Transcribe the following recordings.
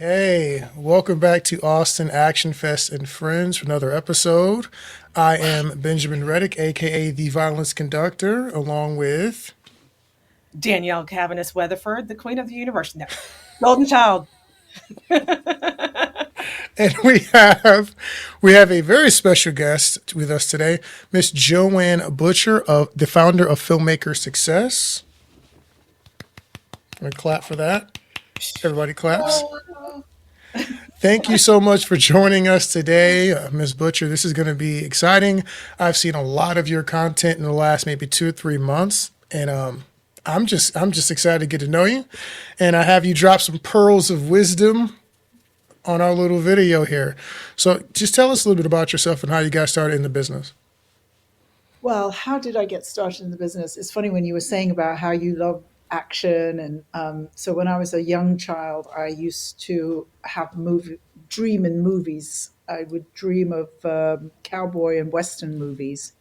Hey, welcome back to Austin Action Fest and Friends for another episode. I am Benjamin Reddick, aka the Violence Conductor, along with, Danielle Cavanis Weatherford, the Queen of the Universe. No, Golden Child. and we have a very special guest with us today, Miss Joanne Butcher, of the founder of Filmmaker Success. I'm gonna clap for that. Everybody claps. Thank you so much for joining us today, Ms. Butcher. This is going to be exciting. I've seen a lot of your content in the last maybe 2 or 3 months, and I'm just excited to get to know you. And I have you drop some pearls of wisdom on our little video here. So just tell us a little bit about yourself and how you got started in the business. Well, how did I get started in the business? It's funny when you were saying about how you love action, and so when I was a young child, I used to have dream in movies. I would dream of cowboy and western movies,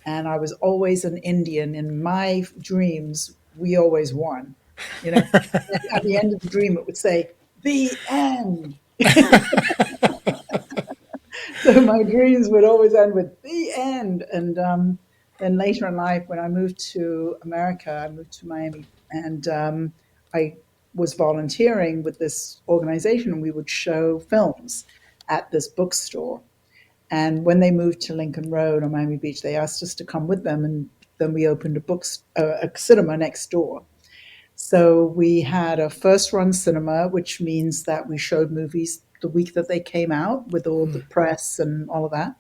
and I was always an Indian. In my dreams, we always won. You know, at the end of the dream, it would say "the end." So my dreams would always end with the end. And then later in life, when I moved to America, I moved to Miami, and I was volunteering with this organization, and we would show films at this bookstore. And when they moved to Lincoln Road on Miami Beach, they asked us to come with them, and then we opened a cinema next door. So we had a first run cinema, which means that we showed movies the week that they came out with all the press and all of that.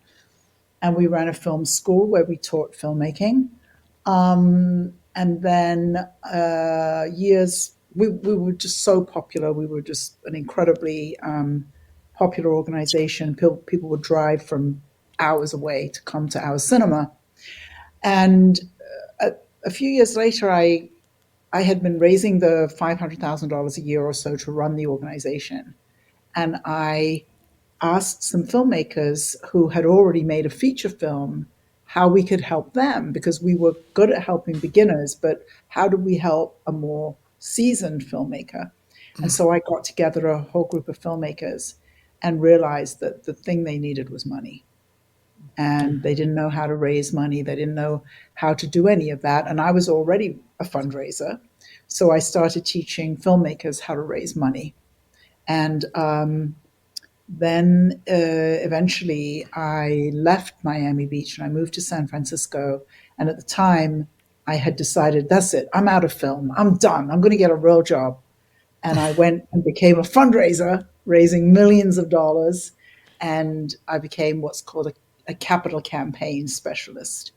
And we ran a film school where we taught filmmaking. And then we were just so popular. We were just an incredibly popular organization. People would drive from hours away to come to our cinema. And a few years later, I had been raising the $500,000 a year or so to run the organization. And I asked some filmmakers who had already made a feature film how we could help them, because we were good at helping beginners, but how do we help a more seasoned filmmaker? And so I got together a whole group of filmmakers and realized that the thing they needed was money. And they didn't know how to raise money. They didn't know how to do any of that. And I was already a fundraiser. So I started teaching filmmakers how to raise money. And then eventually I left Miami Beach and I moved to San Francisco. And at the time, I had decided, that's it, I'm out of film. I'm done. I'm going to get a real job. And I went and became a fundraiser, raising millions of dollars. And I became what's called a capital campaign specialist.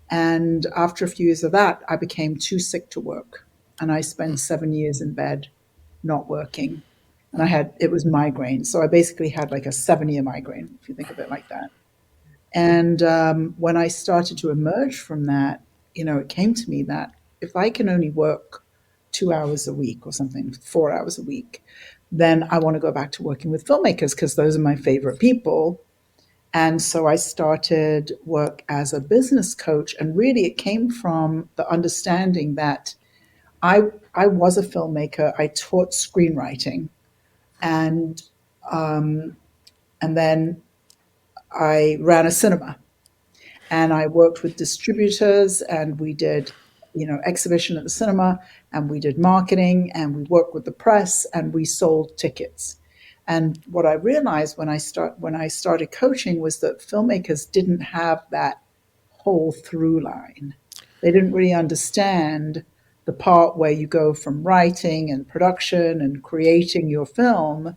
And after a few years of that, I became too sick to work. And I spent 7 years in bed, not working. And it was migraine. So I basically had like a 7-year migraine, if you think of it like that. And when I started to emerge from that, it came to me that if I can only work 2 hours a week or something, 4 hours a week, then I want to go back to working with filmmakers because those are my favorite people. And so I started work as a business coach. And really, it came from the understanding that I, I was a filmmaker. I taught screenwriting. And and then I ran a cinema, and I worked with distributors, and we did, exhibition at the cinema, and we did marketing, and we worked with the press, and we sold tickets. And what I realized when I started coaching was that filmmakers didn't have that whole through line. They didn't really understand the part where you go from writing and production and creating your film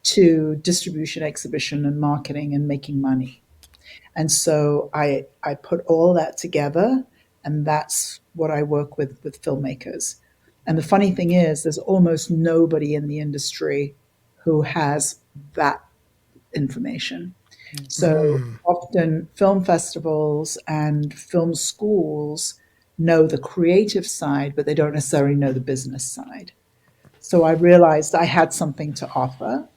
to distribution, exhibition, and marketing and making money. And so I put all that together, and that's what I work with filmmakers. And the funny thing is, there's almost nobody in the industry who has that information. So often film festivals and film schools know the creative side, but they don't necessarily know the business side. So I realized I had something to offer.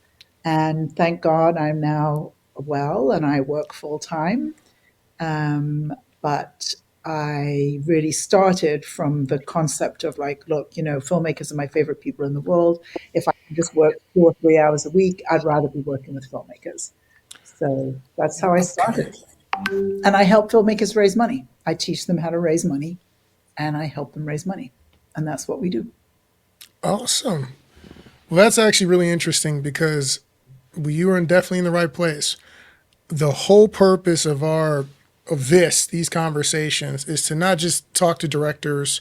And thank God I'm now well and I work full time. But I really started from the concept of like, look, filmmakers are my favorite people in the world. If I can just work 2 or 3 hours a week, I'd rather be working with filmmakers. So that's how I Okay. started. And I help filmmakers raise money. I teach them how to raise money and I help them raise money. And that's what we do. Awesome. Well, that's actually really interesting because you are definitely in the right place. The whole purpose of these conversations is to not just talk to directors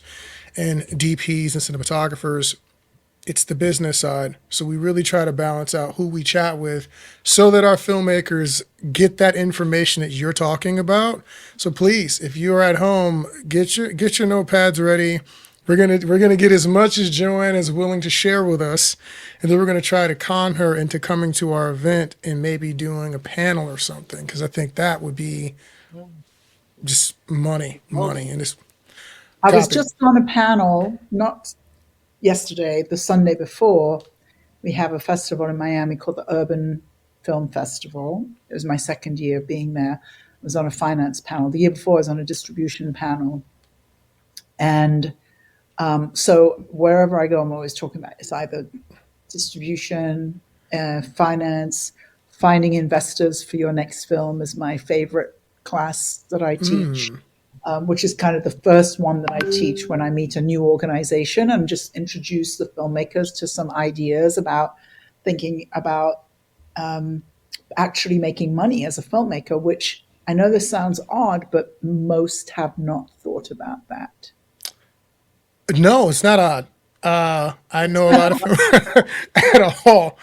and DPs and cinematographers. It's the business side. So we really try to balance out who we chat with so that our filmmakers get that information that you're talking about. So please, if you are at home, get your notepads ready. We're gonna get as much as Joanne is willing to share with us, and then we're gonna try to con her into coming to our event and maybe doing a panel or something. Because I think that would be just money, and it's I was copy. just on a panel, not yesterday, the Sunday before. We have a festival in Miami called the Urban Film Festival. It was my second year being there. I was on a finance panel. The year before, I was on a distribution panel. And so wherever I go, I'm always talking about it's either distribution, finance, finding investors for your next film is my favorite class that I teach, which is kind of the first one that I teach when I meet a new organization and just introduce the filmmakers to some ideas about thinking about actually making money as a filmmaker, which I know this sounds odd, but most have not thought about that. No, it's not odd. I know a lot of at all.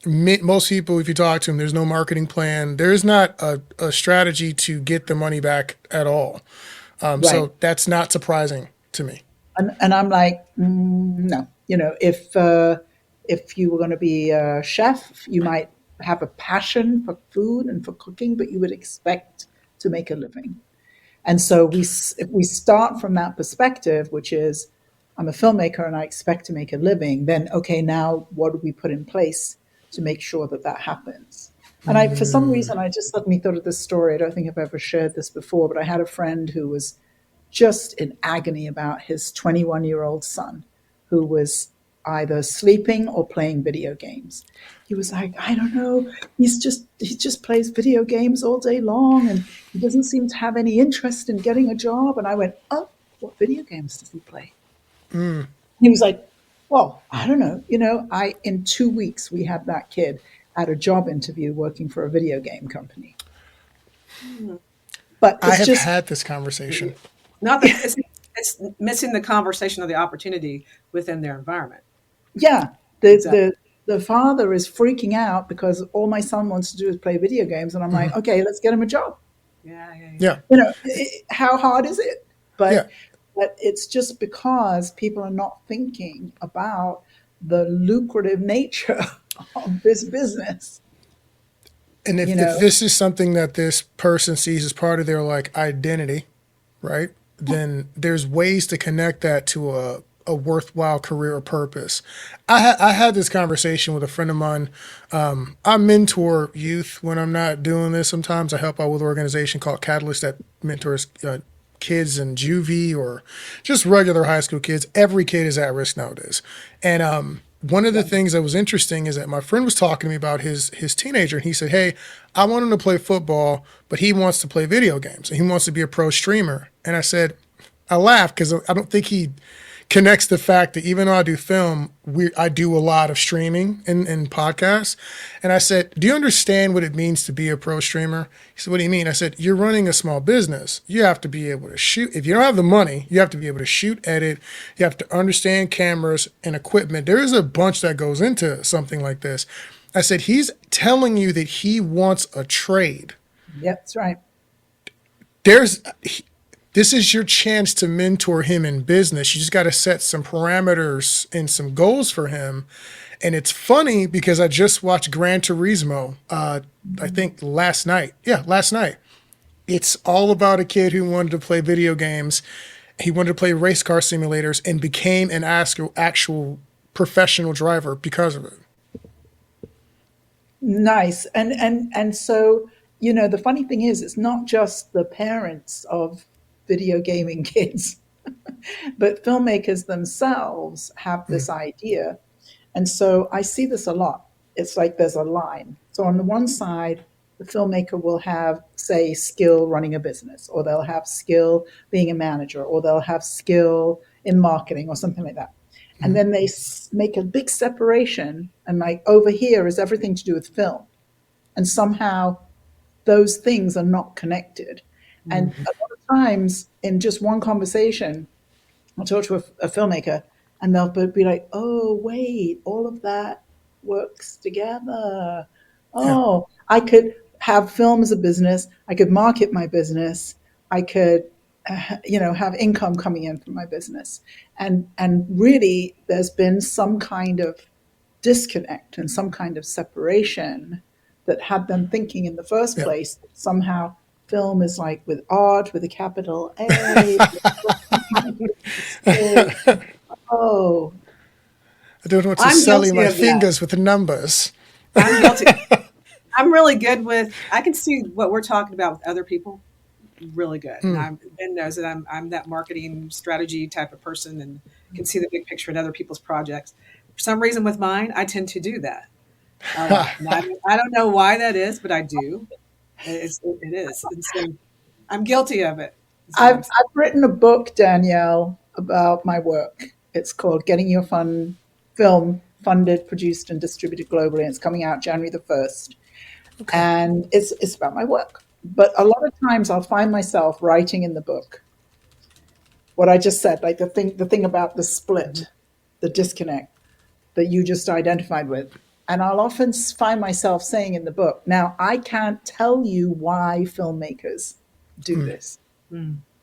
Most people, if you talk to them, there's no marketing plan. There's not a strategy to get the money back at all. Right. So that's not surprising to me. And I'm like, no. If you were going to be a chef, you might have a passion for food and for cooking, but you would expect to make a living. And so if we start from that perspective, which is I'm a filmmaker and I expect to make a living, then okay, now what do we put in place to make sure that that happens? And for some reason, I just suddenly thought of this story. I don't think I've ever shared this before, but I had a friend who was just in agony about his 21-year-old son who was either sleeping or playing video games. He was like, I don't know, he just plays video games all day long and he doesn't seem to have any interest in getting a job. And I went, oh, what video games does he play? He was like, well, I don't know. In 2 weeks we had that kid at a job interview working for a video game company. But I it's have just, had this conversation. Not that it's missing the conversation or the opportunity within their environment. yeah, Exactly. the father is freaking out because all my son wants to do is play video games, and I'm like, okay, let's get him a job. Yeah, yeah, yeah. Yeah, How hard is it? yeah. But it's just because people are not thinking about the lucrative nature of this business. And You if know, this is something that this person sees as part of their like identity, right? Then there's ways to connect that to a worthwhile career or purpose. I had this conversation with a friend of mine. I mentor youth when I'm not doing this. Sometimes I help out with an organization called Catalyst that mentors kids in juvie or just regular high school kids. Every kid is at risk nowadays. And one of the things that was interesting is that my friend was talking to me about his teenager, and he said, "Hey, I want him to play football, but he wants to play video games, and he wants to be a pro streamer." And I said, I laughed because I don't think he connects the fact that even though I do film, I do a lot of streaming and podcasts. And I said, "Do you understand what it means to be a pro streamer?" He said, "What do you mean?" I said, "You're running a small business. You have to be able to shoot. If you don't have the money, you have to be able to shoot, edit. You have to understand cameras and equipment. There is a bunch that goes into something like this." I said, "He's telling you that he wants a trade. yeah, that's right. There's this is your chance to mentor him in business. You just got to set some parameters and some goals for him." And it's funny because I just watched Gran Turismo, I think last night. Yeah, last night. It's all about a kid who wanted to play video games. He wanted to play race car simulators and became an actual professional driver because of it. Nice. And so, the funny thing is, it's not just the parents of video gaming kids. But filmmakers themselves have this idea. And so I see this a lot. It's like there's a line. So on the one side, the filmmaker will have, say, skill running a business, or they'll have skill being a manager, or they'll have skill in marketing or something like that. And then they make a big separation, and like over here is everything to do with film. And somehow those things are not connected. And a lot of times in just one conversation, I'll talk to a filmmaker and they'll be like, oh, wait, all of that works together. Yeah. Oh, I could have film as a business. I could market my business. I could, have income coming in from my business. And really, there's been some kind of disconnect and some kind of separation that had them thinking in the first Yeah. place that somehow film is like with art with a capital A. Oh, I don't want to I'm sully guilty my of that. fingers with the numbers. I'm guilty. I'm really good with. I can see what we're talking about with other people. Really good, and Ben knows that I'm that marketing strategy type of person, and can see the big picture in other people's projects. For some reason, with mine, I tend to do that a lot. And I don't know why that is, but I do. It is, and so I'm guilty of it. Is what I'm saying. I've written a book, Danielle, about my work. It's called Getting Your Film Funded, Produced, and Distributed Globally. And it's coming out January the 1st. Okay. And it's about my work. But a lot of times I'll find myself writing in the book what I just said, like the thing about the split, the disconnect that you just identified with. And I'll often find myself saying in the book, now I can't tell you why filmmakers do this.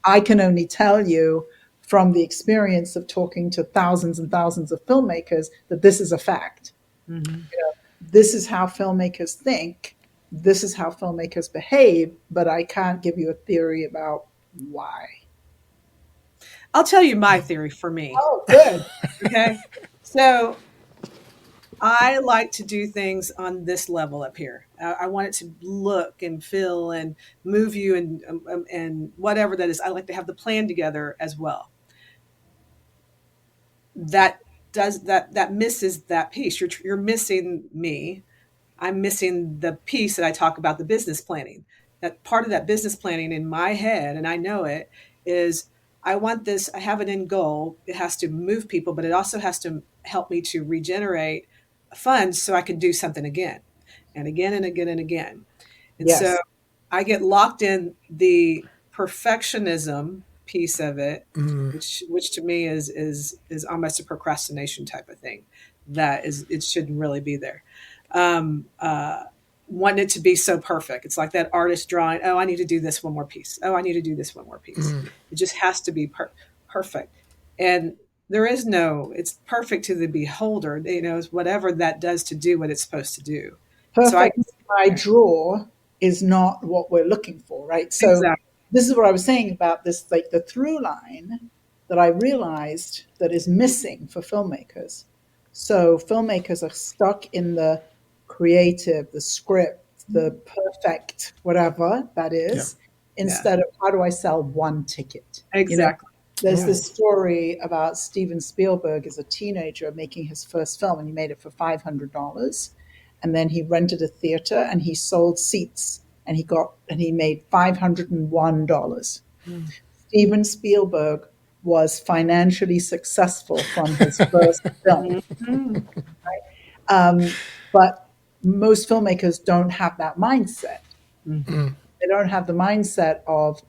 I can only tell you from the experience of talking to thousands and thousands of filmmakers that this is a fact. This is how filmmakers think. This is how filmmakers behave, but I can't give you a theory about why. I'll tell you my theory for me. Oh, good. Okay, so I like to do things on this level up here. I want it to look and feel and move you and whatever that is. I like to have the plan together as well. That misses that piece. You're missing me. I'm missing the piece that I talk about, the business planning. That part of that business planning in my head, and I know it, is I want this, I have an end goal. It has to move people, but it also has to help me to regenerate funds so I can do something again and again and again and again. And so Yes. I get locked in the perfectionism piece of it, which to me is almost a procrastination type of thing. That is, it shouldn't really be there. Um, uh, Wanting it to be so perfect. It's like that artist drawing. Oh, I need to do this one more piece. Oh, I need to do this one more piece. It just has to be perfect. And there is no, it's perfect to the beholder, is whatever that does to do what it's supposed to do. So I, Perfect I draw is not what we're looking for, right? So exactly. this is what I was saying about this, like the through line that I realized that is missing for filmmakers. So filmmakers are stuck in the creative, the script, the perfect, whatever that Yeah. is, instead of how do I sell one ticket? Exactly. There's this story about Steven Spielberg as a teenager making his first film, and he made it for $500. And then he rented a theater and he sold seats, and he made $501. Steven Spielberg was financially successful from his first film. But most filmmakers don't have that mindset. They don't have the mindset of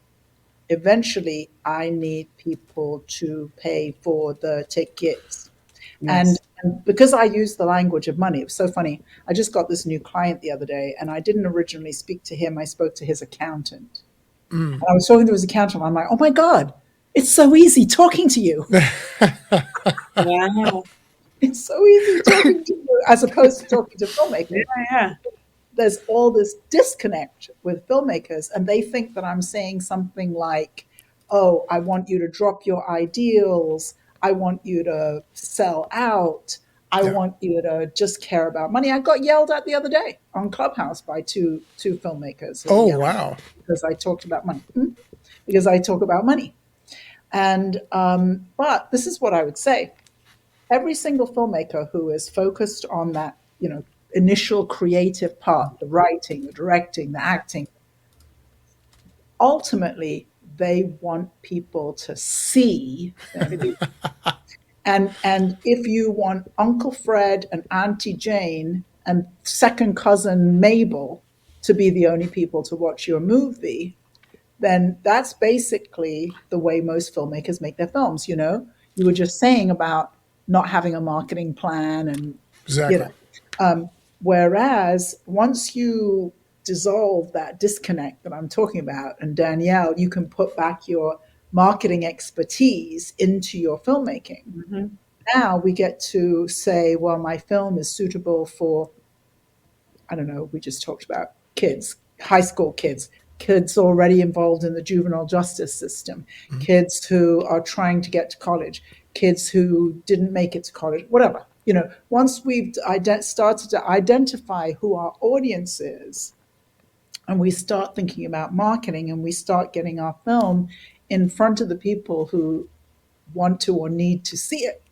eventually I need people to pay for the tickets. Yes. And because I use the language of money, it was so funny. I just got this new client the other day, and I didn't originally speak to him. I spoke to his accountant. And I was talking to his accountant. I'm like, oh my God, it's so easy talking to you. Wow. It's so easy talking to you as opposed to talking to filmmakers. Yeah. There's all this disconnect with filmmakers, and they think that I'm saying something like, oh, I want you to drop your ideals. I want you to sell out. I Yeah. want you to just care about money. I got yelled at the other day on Clubhouse by two filmmakers. Oh, wow. Because I talked about money. because I talk about money. And but this is what I would say: every single filmmaker who is focused on that, initial creative part, the writing, the directing, the acting, ultimately they want people to see their movie. And if you want Uncle Fred and Auntie Jane and second cousin Mabel to be the only people to watch your movie, then that's basically the way most filmmakers make their films. You were just saying about not having a marketing plan, and you Exactly. know whereas once you dissolve that disconnect that I'm talking about, and Danielle, you can put back your marketing expertise into your filmmaking. Mm-hmm. Now we get to say, well, my film is suitable for, I don't know, we just talked about kids, high school kids, kids already involved in the juvenile justice system, Mhm. kids who are trying to get to college, kids who didn't make it to college, whatever. Once we've started to identify who our audience is, and we start thinking about marketing, and we start getting our film in front of the people who want to or need to see it,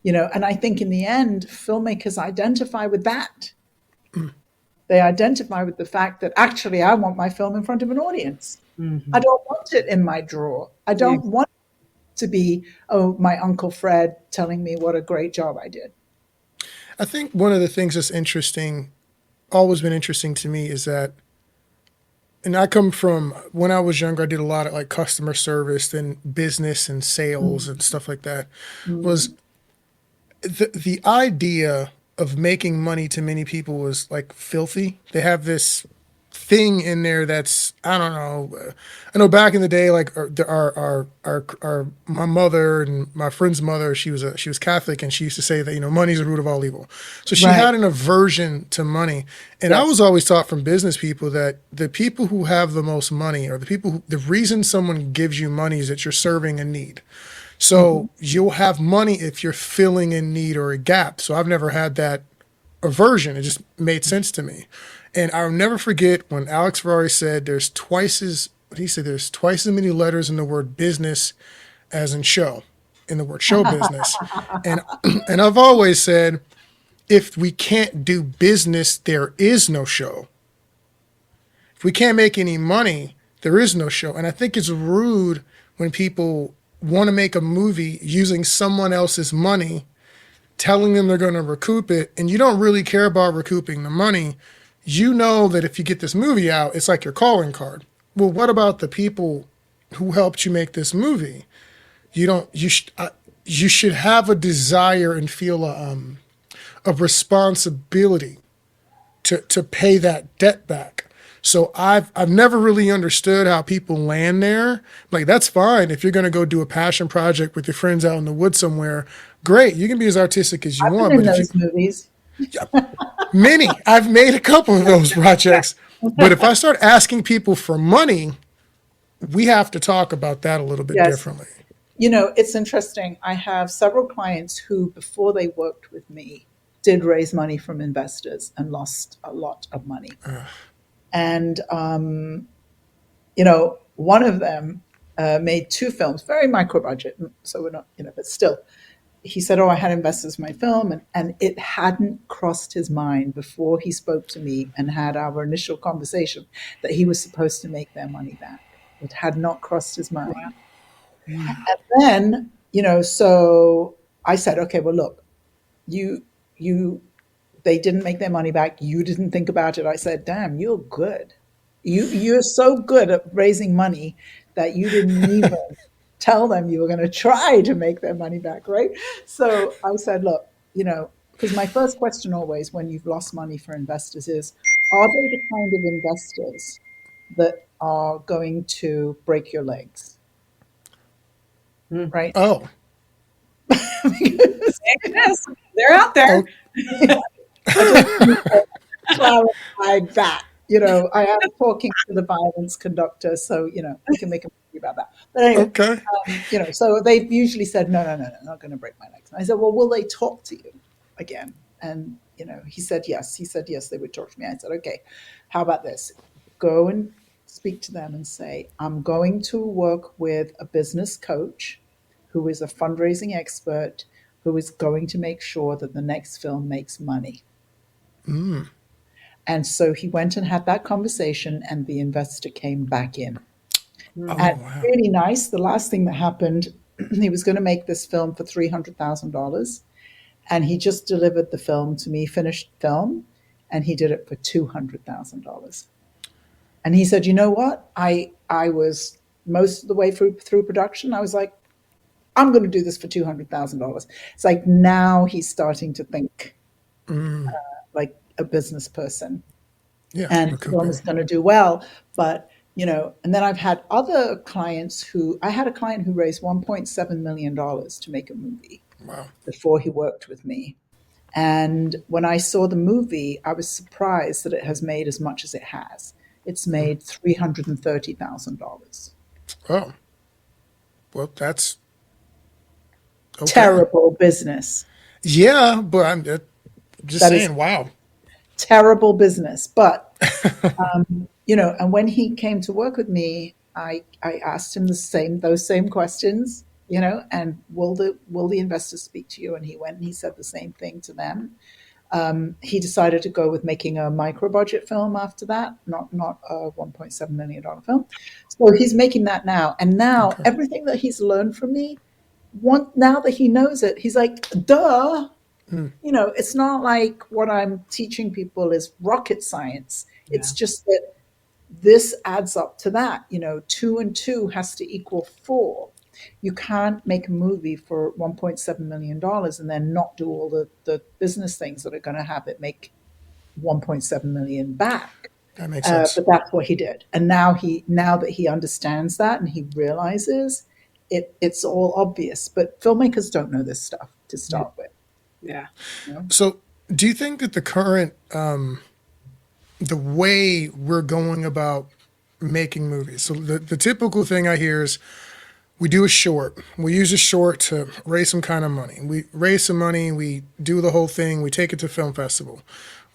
and I think in the end, filmmakers identify with that. They identify with the fact that actually I want my film in front of an audience. I Mm-hmm. don't want it in my drawer. I Yeah. don't want it to be, oh, my Uncle Fred telling me what a great job I did. I think one of the things that's interesting, always been interesting to me, is that, and I come from when I was younger, I did a lot of like customer service and business and sales and stuff like that. Was Mm. the idea of making money to many people was like filthy. They have this thing in there that's, I don't know. I know back in the day, like my mother and my friend's mother, she was Catholic, and she used to say that money's the root of all evil. So she Right. had an aversion to money, and I Yes. was always taught from business people that the people who have the most money, or the reason someone gives you money is that you're serving a need. Mm-hmm. So you'll have money if you're filling a need or a gap. So I've never had that aversion. It just made sense to me. And I'll never forget when Alex Ferrari said he said there's twice as many letters in the word business as in show, in the word show business. And and I've always said, if we can't do business, there is no show. If we can't make any money, there is no show. And I think it's rude when people want to make a movie using someone else's money, telling them they're going to recoup it, and you don't really care about recouping the money. You know that if you get this movie out, it's like your calling card. Well, what about the people who helped you make this movie? You don't. You should have a desire and feel a responsibility to pay that debt back. So I've never really understood how people land there. Like, that's fine if you're going to go do a passion project with your friends out in the woods somewhere. Great, you can be as artistic as you I've been want. in But if you those movies. many, I've made a couple of those projects. But if I start asking people for money, we have to talk about that a little bit Yes. differently. It's interesting. I have several clients who, before they worked with me, did raise money from investors and lost a lot of money. And, one of them made two films, very micro budget. So we're not, but still, he said, oh, I had investors in my film. And it hadn't crossed his mind before he spoke to me and had our initial conversation that he was supposed to make their money back. It had not crossed his Wow. mind. And then, so I said, okay, well, look, you, you, they didn't make their money back. You didn't think about it. I said, damn, you're good. You're so good at raising money that you didn't even tell them you were going to try to make their money back, right? So I said, look, because my first question always when you've lost money for investors is, are they the kind of investors that are going to break your legs, Mm. right? Oh, Because Yes, they're out there. oh, I just need to clarify that. I am talking to the violence conductor, so we can make a movie about that. But anyway, okay. so they've usually said, no, no, no, no, not going to break my legs. And I said, well, will they talk to you again? And he said yes. He said yes, they would talk to me. I said, okay, how about this? Go and speak to them and say, I'm going to work with a business coach who is a fundraising expert who is going to make sure that the next film makes money. And so he went and had that conversation, and the investor came back in. Oh, Mm. And wow. really nice. The last thing that happened, he was going to make this film for $300,000, and he just delivered the film to me, finished film, and he did it for $200,000. And he said, "You know what? I was most of the way through production. I was like, I'm going to do this for $200,000." It's like now he's starting to think like a business person, Yeah, and the film is recouping. going to do well. But and then I've had other clients who I had a client who raised $1.7 million to make a movie Wow. before he worked with me. And when I saw the movie, I was surprised that it has made as much as it has. It's made $330,000. Oh, well, that's okay. Terrible business. Yeah, but I'm just That is saying, wow. terrible business. But and when he came to work with me, I asked him those same questions, and will the investors speak to you? And he went and he said the same thing to them. He decided to go with making a micro budget film after that, not a $1.7 million film. So he's making that now, and now Okay. everything that he's learned from me, now that he knows it, he's like, duh. It's not like what I'm teaching people is rocket science. It's Yeah. just that this adds up to that. Two and two has to equal four. You can't make a movie for $1.7 million and then not do all the business things that are going to have it make 1.7 million back. That makes sense. But that's what he did, and now that he understands that and he realizes it's all obvious. But filmmakers don't know this stuff to start with. Yeah. So, do you think that the current, the way we're going about making movies, so the typical thing I hear is we do a short, we use a short to raise some kind of money. We raise some money, we do the whole thing, we take it to film festival,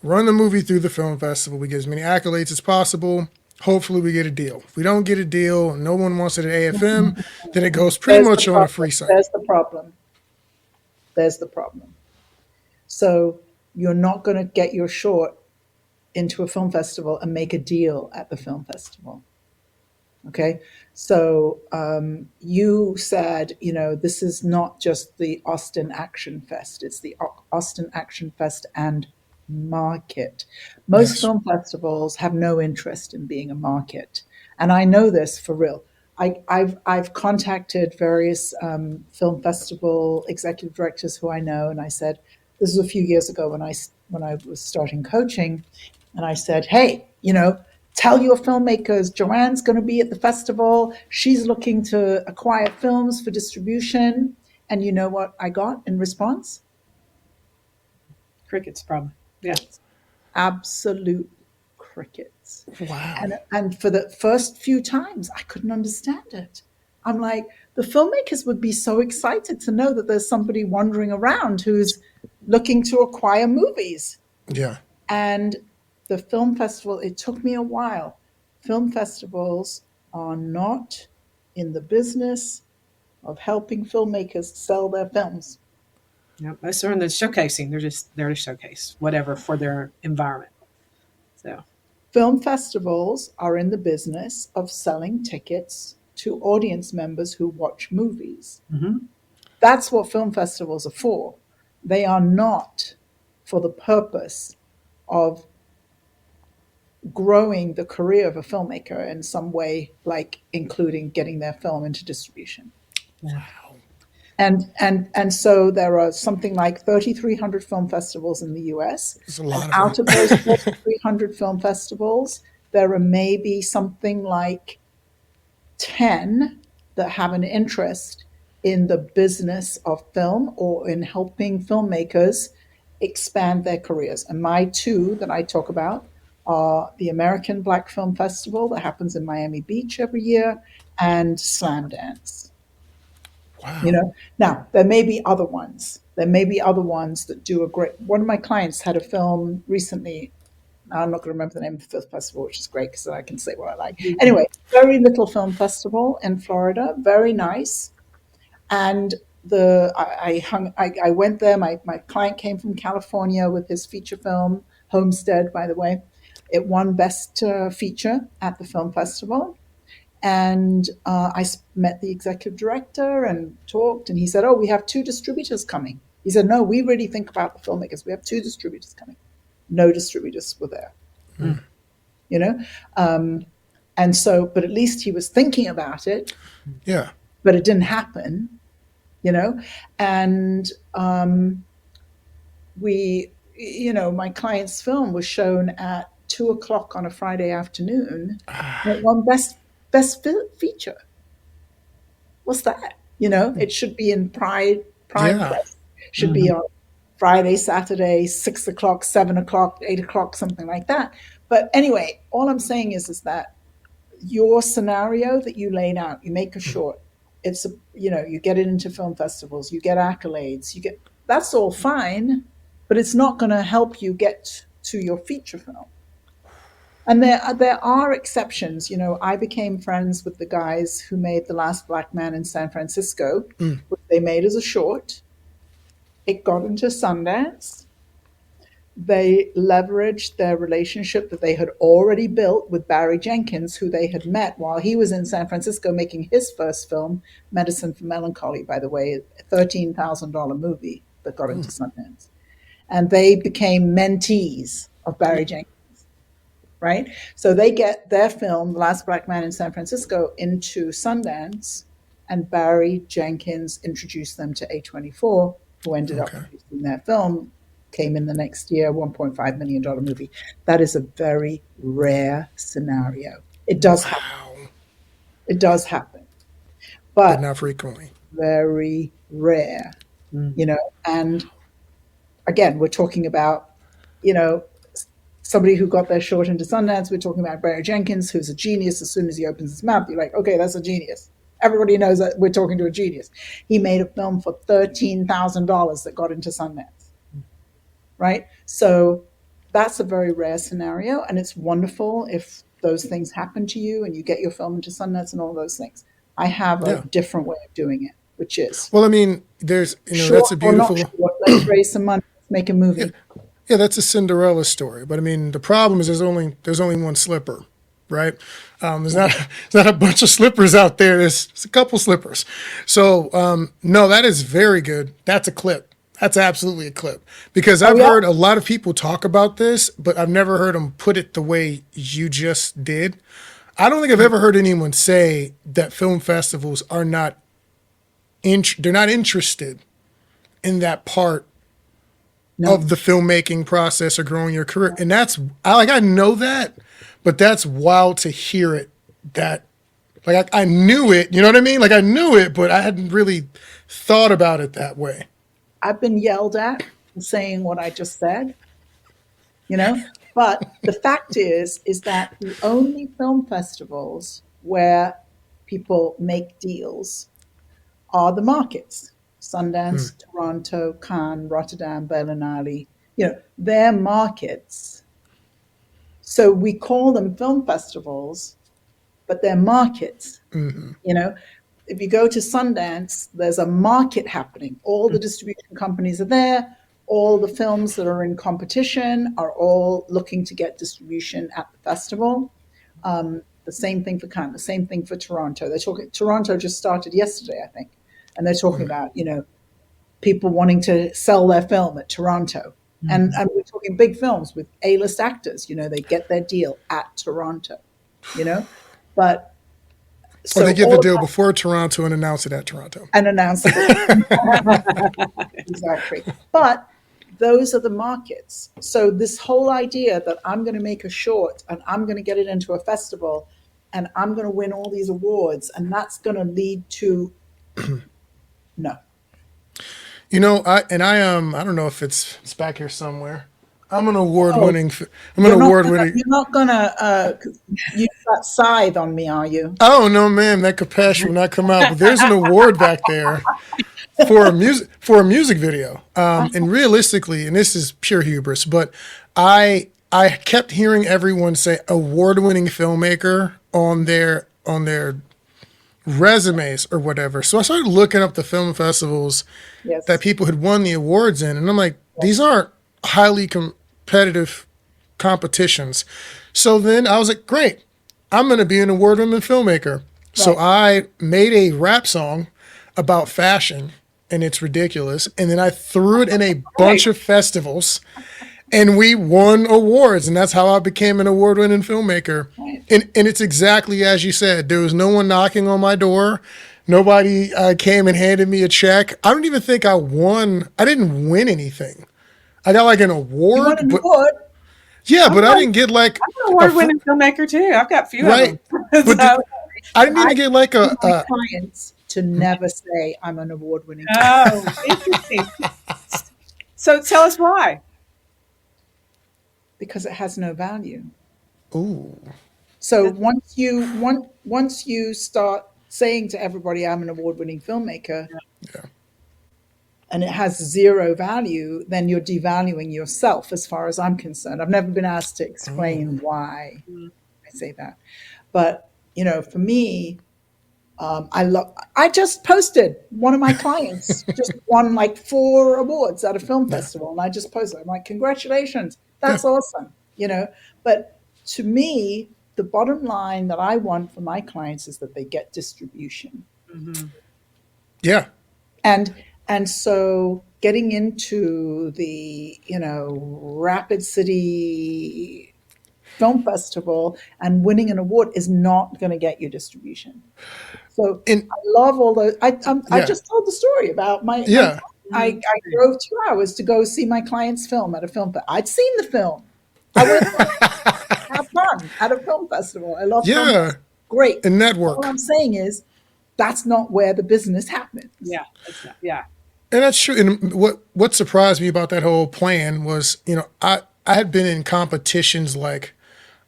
run the movie through the film festival, we get as many accolades as possible. Hopefully, we get a deal. If we don't get a deal, no one wants it at AFM, then it goes pretty There's the much on a problem. free site. There's the problem. There's the problem. So you're not going to get your short into a film festival and make a deal at the film festival. Okay. So you said, this is not just the Austin Action Fest, it's the Austin Action Fest and market. Most Yes. film festivals have no interest in being a market. And I know this for real. I've contacted various film festival executive directors who I know, and I said, this was a few years ago when I was starting coaching, and I said, hey, tell your filmmakers Joanne's going to be at the festival. She's looking to acquire films for distribution. And you know what I got in response? Crickets, probably. Yeah. Absolute crickets. Wow. And for the first few times, I couldn't understand it. I'm like, the filmmakers would be so excited to know that there's somebody wandering around who's looking to acquire movies. Yeah. And the film festival, it took me a while. Film festivals are not in the business of helping filmmakers sell their films. Yeah. Most are in the showcasing. They're just there to showcase whatever for their environment. So Film festivals are in the business of selling tickets to audience members who watch movies. mhm. That's what film festivals are for. They are not for the purpose of growing the career of a filmmaker in some way, like including getting their film into distribution. Yeah. And so there are something like 3,300 film festivals in the US. There's a And lot of out them. of those 3,300 film festivals, there are maybe something like 10 that have an interest in the business of film or in helping filmmakers expand their careers. And my two that I talk about are the American Black Film Festival that happens in Miami Beach every year and Slam Dance. Wow. Now there may be other ones. There may be other ones that do a great. One of my clients had a film recently I'm not going to remember the name of the film festival, which is great because I can say what I like. Anyway, very little film festival in Florida, very nice. And I went there. My client came from California with his feature film, Homestead, by the way. It won Best Feature at the film festival. And met the executive director and talked, and he said, "Oh, we have 2 distributors coming." He said, "No, we really think about the filmmakers. We have 2 distributors coming." No distributors were there, you know? And so, but at least he was thinking about it. Yeah. But it didn't happen, you know? And my client's film was shown at 2:00 on a Friday afternoon. It won best feature. What's that? It should be in prime Yeah. press. Should be on Friday, Saturday, 6:00, 7:00, 8:00, something like that. But anyway, all I'm saying is that your scenario that you laid out, you make a short. It's you get it into film festivals, you get accolades, that's all fine, but it's not going to help you get to your feature film. And there are exceptions. I became friends with the guys who made The Last Black Man in San Francisco, which they made as a short. It got into Sundance. They leveraged their relationship that they had already built with Barry Jenkins, who they had met while he was in San Francisco making his first film, Medicine for Melancholy, by the way, a $13,000 movie that got into Sundance. And they became mentees of Barry Jenkins. Right? So they get their film, The Last Black Man in San Francisco, into Sundance, and Barry Jenkins introduced them to A24, who ended up producing their film, came in the next year, $1.5 million movie. That is a very rare scenario. It does happen. It does happen. But not frequently. Very rare, and again, we're talking about, somebody who got their short into Sundance. We're talking about Barry Jenkins, who's a genius. As soon as he opens his mouth, you're like, okay, that's a genius. Everybody knows that we're talking to a genius. He made a film for $13,000 that got into Sundance, right? So that's a very rare scenario, and it's wonderful if those things happen to you and you get your film into Sundance and all those things. I have a different way of doing it, which is... Well, I mean, there's, that's a beautiful... Let's raise some money, let's make a movie. Yeah, that's a Cinderella story. But I mean, the problem is there's only one slipper, right? There's not a bunch of slippers out there. There's a couple slippers. So no, that is very good. That's a clip. That's absolutely a clip, because I've heard a lot of people talk about this, but I've never heard them put it the way you just did. I don't think I've ever heard anyone say that film festivals are not they're not interested in that part of the filmmaking process or growing your career. And I know that, but that's wild to hear it. That I knew it, you know what I mean? I knew it, but I hadn't really thought about it that way. I've been yelled at for saying what I just said, but the fact is that the only film festivals where people make deals are the markets. Sundance, Toronto, Cannes, Rotterdam, Berlinale, they're markets. So we call them film festivals, but they're markets. If you go to Sundance, there's a market happening. All the distribution companies are there. All the films that are in competition are all looking to get distribution at the festival. The same thing for Cannes, the same thing for Toronto. Toronto just started yesterday, I think. And they're talking about, people wanting to sell their film at Toronto. And we're talking big films with A-list actors. They get their deal at Toronto, But so they get the deal before Toronto and announce it at Toronto. And announce it. Exactly. But those are the markets. So this whole idea that I'm going to make a short and I'm going to get it into a festival and I'm going to win all these awards and that's going to lead to... No. I don't know if it's back here somewhere. I'm an award-winning. You're not gonna use that scythe on me, are you? Oh no, ma'am. That Capesh will not come out. But there's an award back there for a music video. And realistically, and this is pure hubris, but I I kept hearing everyone say award-winning filmmaker on their resumes or whatever. So I started looking up the film festivals that Yes. people had won the awards in, and I'm like, these aren't highly competitive competitions. So then I was like, great, I'm going to be an award-winning filmmaker. So Right. I made a rap song about fashion, and it's ridiculous. And then I threw it in a bunch Right. of festivals, and we won awards, and that's how I became an award-winning filmmaker. Right. And it's exactly as you said. There was no one knocking on my door. Nobody came and handed me a check. I don't even think I won. I didn't win anything. I got like an You want award, an but award? yeah, I'm but I an didn't get like a award-winning filmmaker too. I've got a few of right. them. But So, I didn't I even get like tell my a clients to never say I'm an award-winning oh, interesting. So tell us why. because it has no value. ooh. So once you start saying to everybody I'm an award-winning filmmaker Yeah. and it has zero value, then you're devaluing yourself as far as I'm concerned. I've never been asked to explain why I say that. But, for me, I just posted one of my clients just won like 4 awards at a film Yeah. festival, and I just posted. I'm like, congratulations, Yeah. that's awesome. But to me, the bottom line that I want for my clients is that they get distribution, Mm-hmm. Yeah. and so getting into the Rapid City Film Festival and winning an award is not going to get you distribution. So And I love all those. I yeah. just told the story about my. Yeah. I drove 2 hours to go see my client's film at a film. I'd seen the film. I went to have fun at a film festival. I love film Yeah. festivals. Great. And All network. I'm saying is that's not where the business happens. Yeah, that's not, yeah. And that's true. And what surprised me about that whole plan was, I had been in competitions like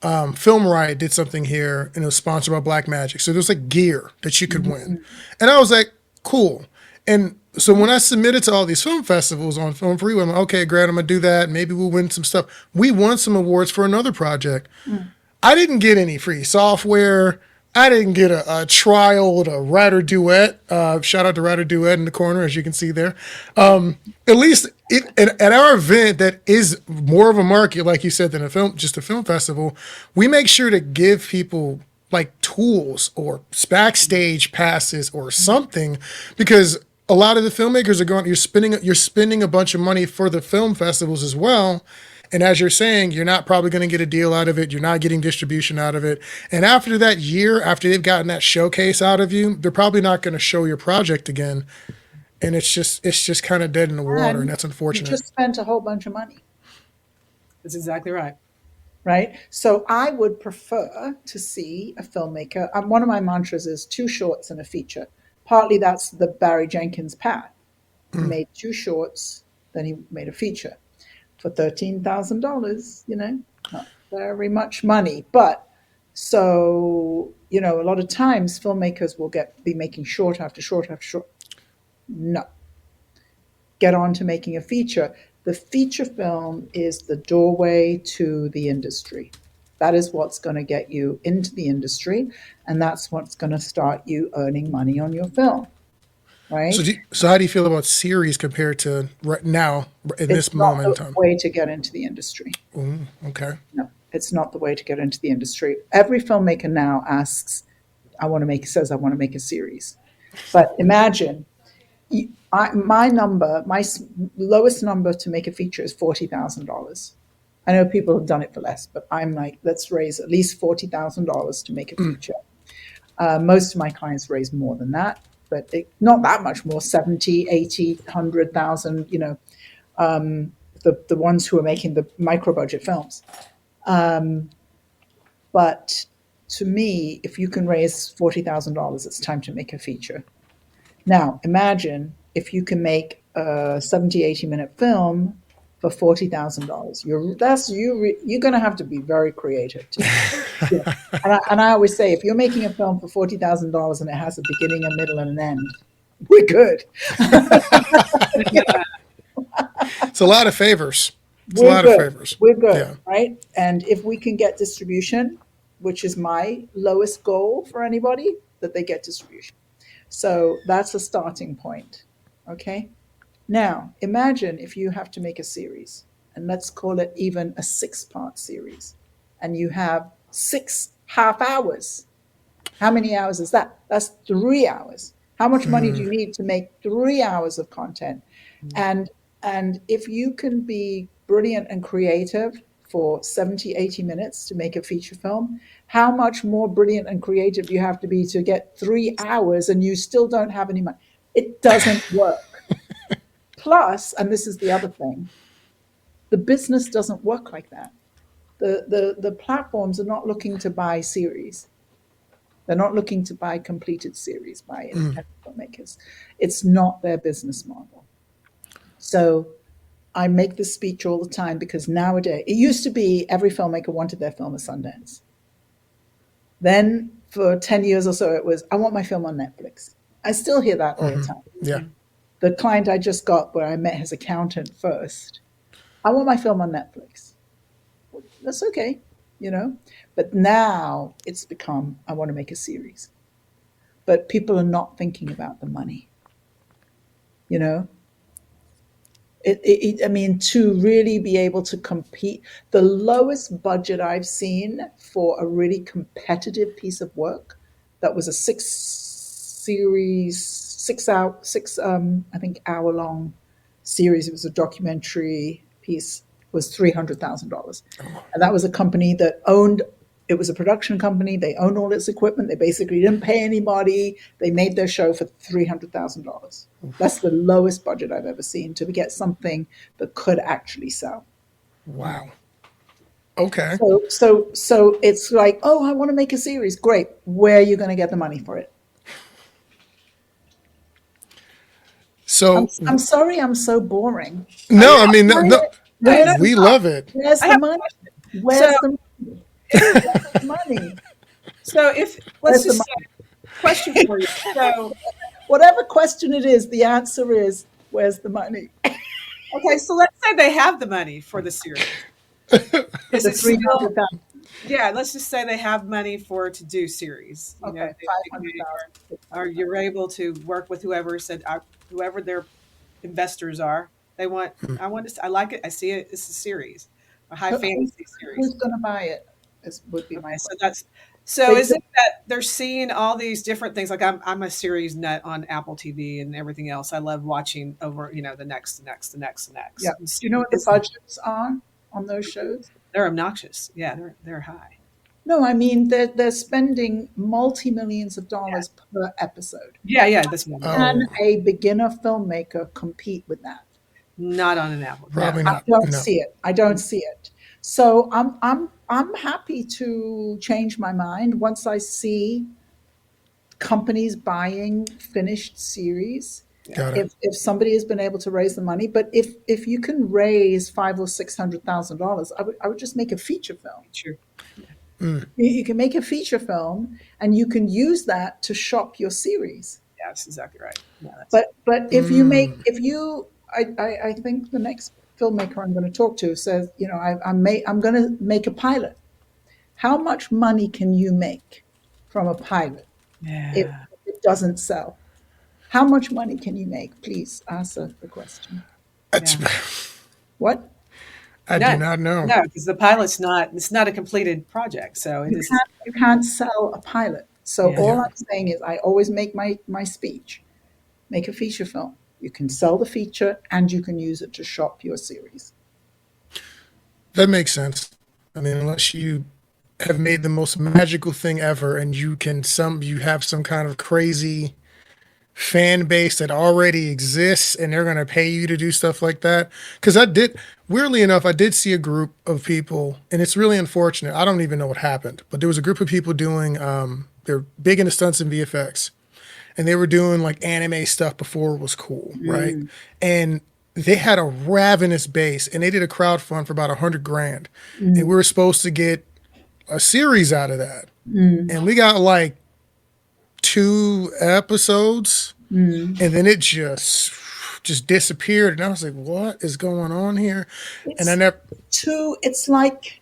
Film Riot did something here and it was sponsored by Black Magic. So there was like gear that you could win. And I was like, cool. And so when I submitted to all these film festivals on Film Freeway, I'm like, okay, great, I'm going to do that. Maybe we'll win some stuff. We won some awards for another project. I didn't get any free software. I didn't get a trial to Writer Duet. Shout out to Writer Duet in the corner, as you can see there. At least at our event that is more of a market, like you said, than just a film festival, we make sure to give people like tools or backstage passes or something, because a lot of the filmmakers are going. You're spending a bunch of money for the film festivals as well. And as you're saying, you're not probably going to get a deal out of it. You're not getting distribution out of it. And after that year, after they've gotten that showcase out of you, they're probably not going to show your project again. And it's just kind of dead in the water, and And that's you unfortunate. just spent a whole bunch of money, That's exactly right. right? So I would prefer to see a filmmaker. One of my mantras is 2 shorts and a feature. Partly that's the Barry Jenkins path. He made 2 shorts, then he made a feature for $13,000. Not very much money, but so a lot of times filmmakers will be making short after short after short. No, get on to making a feature. The feature film is the doorway to the industry. That is what's going to get you into the industry, and that's what's going to start you earning money on your film, So, right? so how do you feel about series compared to right now in this It's not moment in the time? way to get into the industry. Okay. No, it's not the way to get into the industry. Every filmmaker now says, I want to make a series. But imagine, my lowest number to make a feature is $40,000. I know people have done it for less, but I'm like, let's raise at least $40,000 to make a feature. Most of my clients raise more than that, but not that much more, 70, 80, 100,000, the ones who are making the micro budget films. But to me, if you can raise $40,000, it's time to make a feature. Now, imagine if you can make a 70, 80-minute film for $40,000. You're going to have to be very creative. And I always say, if you're making a film for $40,000 and it has a beginning, a middle, and an end, we're good. It's a lot of favors. It's a we're lot of good. favors. We're good, Yeah. right? And if we can get distribution, which is my lowest goal for anybody, that they get distribution. So that's a starting point. Okay. Now, imagine if you have to make a series, and let's call it even a 6-part series, and you have 6 half hours. How many hours is that? That's 3 hours. How much money do you need to make 3 hours of content? And and if you can be brilliant and creative for 70, 80 minutes to make a feature film, how much more brilliant and creative you have to be to get 3 hours and you still don't have any money? It doesn't work. Plus, and this is the other thing, the business doesn't work like that. The platforms are not looking to buy series. They're not looking to buy completed series by independent filmmakers. It's not their business model. So I make this speech all the time because nowadays, it used to be every filmmaker wanted their film at Sundance. Then for 10 years or so, it was, I want my film on Netflix. I still hear that all the time. Yeah. The client I just got, where I met his accountant first, I want my film on Netflix. Well, that's okay, you know? But now it's become, I want to make a series. But people are not thinking about the money, you know? I mean, to really be able to compete, the lowest budget I've seen for a really competitive piece of work that was a 6 series, 6 hour, I think hour long series. It was a documentary piece. Was $300,000, and that was a company that owned. It was a production company. They owned all its equipment. They basically didn't pay anybody. They made their show for $300,000. That's the lowest budget I've ever seen to get something that could actually sell. Wow. Okay. So it's like, oh, I want to make a series. Great. Where are you going to get the money for it? So I'm sorry, I'm so boring. no, I mean, no, Where's the we love it. where's I the have a money? question. Where's So the if money? so if let's Where's the just money? say question for you. So Whatever question it is, the answer is, where's the money? okay, so let's say they have the money for the series. For Is the it still 300,000. yeah, let's just say they have money for to do series. You know, Okay, or you're able to work with whoever said whoever their investors are. They want I want to I like it. I see it. It's a series, a high fantasy series. Who's going to buy it? Would be my Okay, so question. that's so They, is it that they're seeing all these different things? Like I'm a series nut on Apple TV and everything else. I love watching over, the next, the next, the next, the yeah. next. And Do you know what the budgets are on those shows? they're obnoxious. Yeah, they're high. No, I mean they're spending multi-millions of dollars per episode. Yeah, that's what I mean. Can Oh, a beginner filmmaker compete with that? Not on an Apple. No. probably I not. don't No. see it. I don't see it. So I'm happy to change my mind once I see companies buying finished series. Got it. If somebody has been able to raise the money, but if you can raise $500,000 or $600,000, I would just make a feature film. Sure. You can make a feature film, and you can use that to shop your series. Yeah, that's exactly right. Yeah, that's But if you I think the next filmmaker I'm going to talk to says, I'm going to make a pilot. How much money can you make from a pilot if yeah. it doesn't sell? How much money can you make? Please answer the question. That's, Yeah. What? I do None. not know. No, because the pilot's not. It's not a completed project, so it is. You can't sell a pilot. So Yeah. all I'm saying is I always make my speech. Make a feature film. You can sell the feature and you can use it to shop your series. That makes sense. I mean, unless you have made the most magical thing ever and you have some kind of crazy fan base that already exists and they're going to pay you to do stuff like that. Because weirdly enough, I did see a group of people, and it's really unfortunate. I don't even know what happened, but there was a group of people doing, they're big into stunts and VFX, and they were doing like anime stuff before it was cool, right? And they had a ravenous base, and they did a crowdfund for about 100 grand, and we were supposed to get a series out of that, and we got like 2 episodes, and then it just just disappeared, and I was like, "What is going on here?" And I It's never. it's like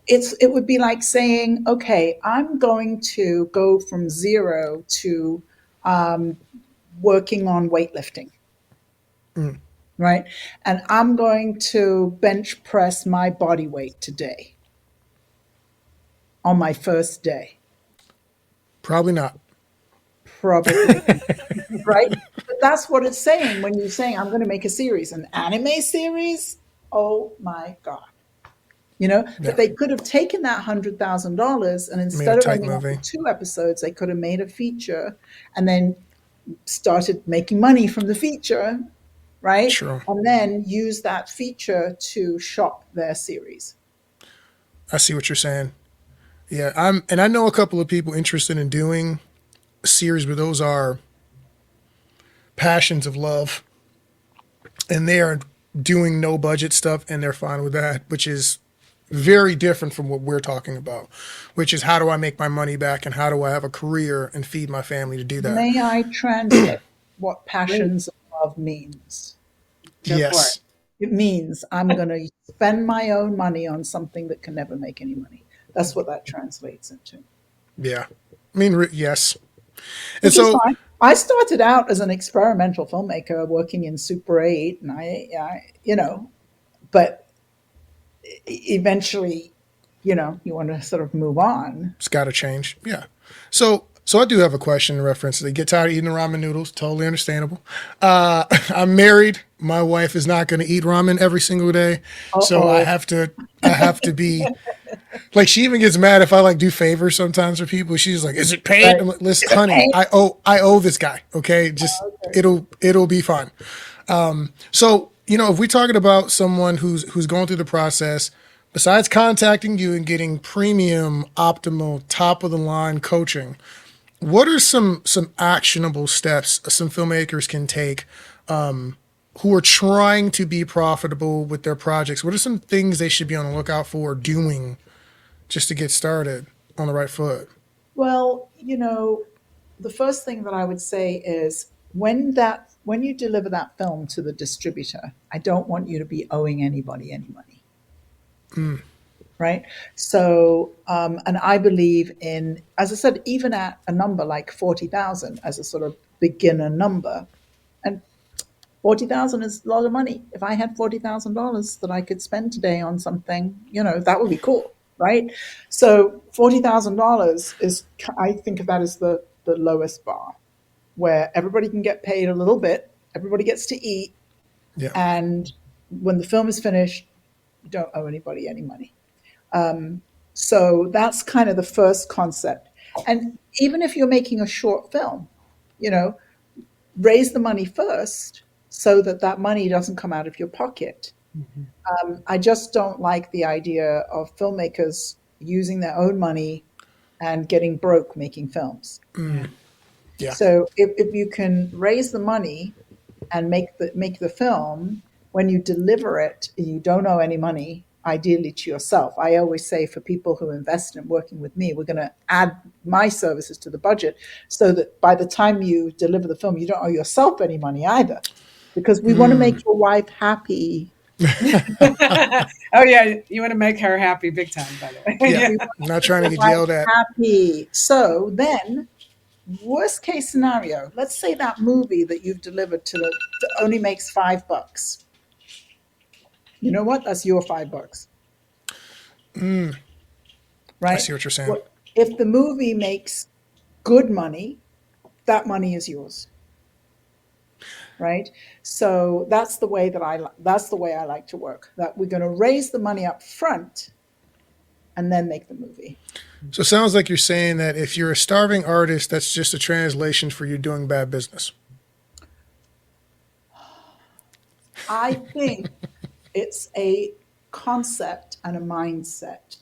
it would be like saying, okay, I'm going to go from zero to working on weightlifting, Mm, right? And I'm going to bench press my body weight today on my first day. probably not. Probably, right? But that's what it's saying when you're saying, I'm going to make a series, an anime series. Oh my God. But Yeah, they could have taken that $100,000 and made a instead of tight ending up movie. with 2 episodes, they could have made a feature and then started making money from the feature, right? True. And then use that feature to shop their series. I see what you're saying. Yeah, and I know a couple of people interested in doing a series where those are passions of love, and they are doing no budget stuff, and they're fine with that, which is very different from what we're talking about, which is how do I make my money back and how do I have a career and feed my family to do that. May I translate what Please passions of love means? go for it. Yes. It means I'm going to spend my own money on something that can never make any money. That's what that translates into. Yeah. I mean, yes. And Which is so, fine. I started out as an experimental filmmaker working in Super 8, and but eventually, you want to sort of move on. it's got to change. Yeah. So I do have a question in reference to they get tired of eating the ramen noodles. Totally understandable. I'm married. My wife is not going to eat ramen every single day, Uh so oh. I have to be like. She even gets mad if I like do favors sometimes for people. She's like, "Is it paid?" Right. I'm like, "Listen, Is it honey, pain? I owe this guy. Okay, just Okay. it'll be fine." So if we're talking about someone who's going through the process, besides contacting you and getting premium, optimal, top of the line coaching, what are some actionable steps some filmmakers can take who are trying to be profitable with their projects? What are some things they should be on the lookout for doing just to get started on the right foot? Well, the first thing that I would say is when you deliver that film to the distributor, I don't want you to be owing anybody any money, Mm, right? So, and I believe in, as I said, even at a number like 40,000 as a sort of beginner number, and 40,000 is a lot of money. If I had $40,000 that I could spend today on something, that would be cool, right? So $40,000 is, I think of that as the lowest bar, where everybody can get paid a little bit, everybody gets to eat, yeah. and when the film is finished, you don't owe anybody any money. So that's kind of the first concept. And even if you're making a short film, you know, raise the money first so that that money doesn't come out of your pocket. I just don't like the idea of filmmakers using their own money and getting broke making films. Yeah. Yeah. So if you can raise the money and make the film, when you deliver it, you don't owe any money, ideally to yourself. I always say for people who invest in working with me, we're going to add my services to the budget so that by the time you deliver the film, you don't owe yourself any money either, because we want to make your wife happy. Oh yeah, you want to make her happy big time, by the way. Yeah. Yeah. We want I'm not to make trying to your get wife yelled at. happy. So then, worst case scenario, let's say that movie that you've delivered to only makes $5. You know what? That's your $5, I right? see what you're saying. What if the movie makes good money? That money is yours, right? So that's the way I like to work. That we're going to raise the money up front and then make the movie. So it sounds like you're saying that if you're a starving artist, that's just a translation for you doing bad business. I think it's a concept and a mindset.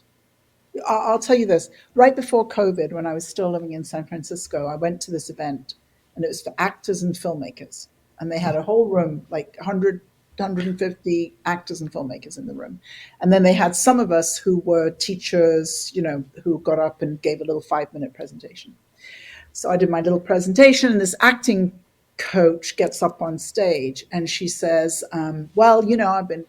I'll tell you this. Right before COVID, when I was still living in San Francisco, I went to this event and it was for actors and filmmakers. And they had a whole room, like 100, 150 actors and filmmakers in the room. And then they had some of us who were teachers, who got up and gave a little 5-minute presentation. So I did my little presentation, and this acting coach gets up on stage and she says, well, I've been